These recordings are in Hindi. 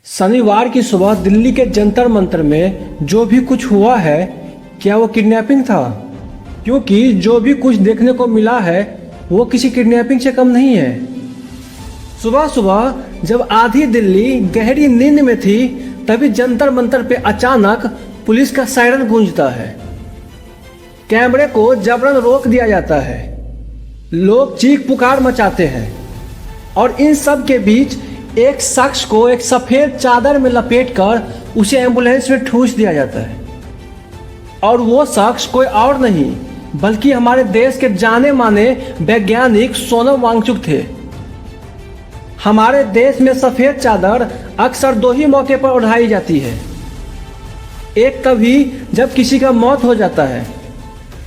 शनिवार की सुबह दिल्ली के जंतर मंतर में जो भी कुछ हुआ है, क्या वो किडनैपिंग था? क्योंकि जो भी कुछ देखने को मिला है वो किसी किडनैपिंग से कम नहीं है। सुबह सुबह जब आधी दिल्ली गहरी नींद में थी, तभी जंतर मंतर पे अचानक पुलिस का सायरन गूंजता है। कैमरे को जबरन रोक दिया जाता है, लोग चीख पुकार मचाते हैं और इन सब के बीच एक शख्स को एक सफेद चादर में लपेटकर उसे एम्बुलेंस में ठूस दिया जाता है। और वो शख्स कोई और नहीं बल्कि हमारे देश के जाने माने वैज्ञानिक सोनम वांगचुक थे। हमारे देश में सफेद चादर अक्सर दो ही मौके पर उड़ाई जाती है, एक तभी जब किसी का मौत हो जाता है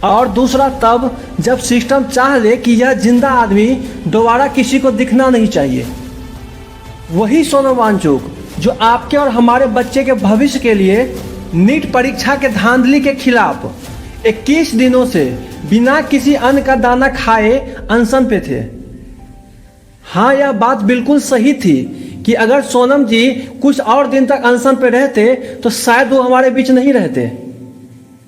और दूसरा तब जब सिस्टम चाह ले कि यह जिंदा आदमी दोबारा किसी को दिखना नहीं चाहिए। वही सोनम वांगचुक जो आपके और हमारे बच्चे के भविष्य के लिए नीट परीक्षा के धांधली के खिलाफ 21 दिनों से बिना किसी अन्न का दाना खाए अनशन पे थे। हाँ, यह बात बिल्कुल सही थी कि अगर सोनम जी कुछ और दिन तक अनशन पे रहते तो शायद वो हमारे बीच नहीं रहते।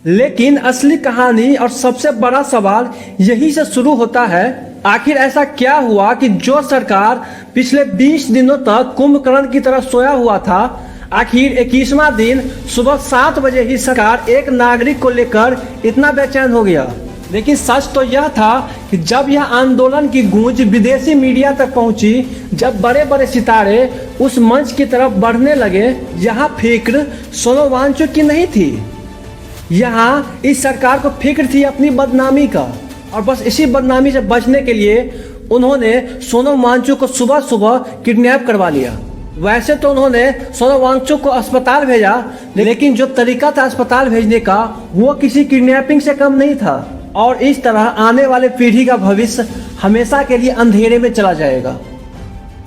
लेकिन असली कहानी और सबसे बड़ा सवाल यही से शुरू होता है, आखिर ऐसा क्या हुआ कि जो सरकार पिछले 20 दिनों तक कुंभकर्ण की तरह सोया हुआ था, आखिर 21वां दिन सुबह 7 बजे ही सरकार एक नागरिक को लेकर इतना बेचैन हो गया। लेकिन सच तो यह था कि जब यह आंदोलन की गूंज विदेशी मीडिया तक पहुंची, जब बड़े बड़े सितारे उस मंच की तरफ बढ़ने लगे, यहाँ फिक्र सोनम वांगचुक की नहीं थी। यहाँ इस सरकार को फिक्र थी अपनी बदनामी का, और बस इसी बदनामी से बचने के लिए उन्होंने सोनम वांगचुक को सुबह सुबह किडनैप करवा लिया। वैसे तो उन्होंने सोनम वांगचुक को अस्पताल भेजा, लेकिन जो तरीका था अस्पताल भेजने का वो किसी किडनैपिंग से कम नहीं था। और इस तरह आने वाले पीढ़ी का भविष्य हमेशा के लिए अंधेरे में चला जाएगा।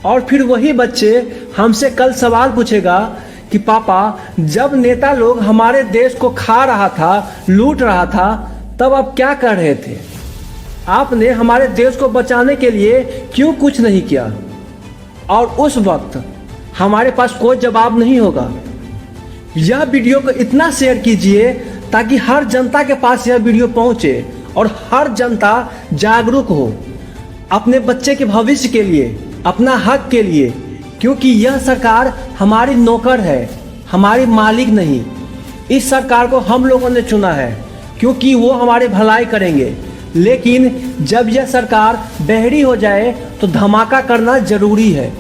और फिर वही बच्चे हमसे कल सवाल पूछेगा कि पापा, जब नेता लोग हमारे देश को खा रहा था, लूट रहा था, तब आप क्या कर रहे थे? आपने हमारे देश को बचाने के लिए क्यों कुछ नहीं किया? और उस वक्त हमारे पास कोई जवाब नहीं होगा। यह वीडियो को इतना शेयर कीजिए ताकि हर जनता के पास यह वीडियो पहुंचे और हर जनता जागरूक हो अपने बच्चे के भविष्य के लिए, अपना हक के लिए, क्योंकि यह सरकार हमारी नौकर है, हमारी मालिक नहीं। इस सरकार को हम लोगों ने चुना है क्योंकि वो हमारे भलाई करेंगे। लेकिन जब यह सरकार बहरी हो जाए तो धमाका करना जरूरी है।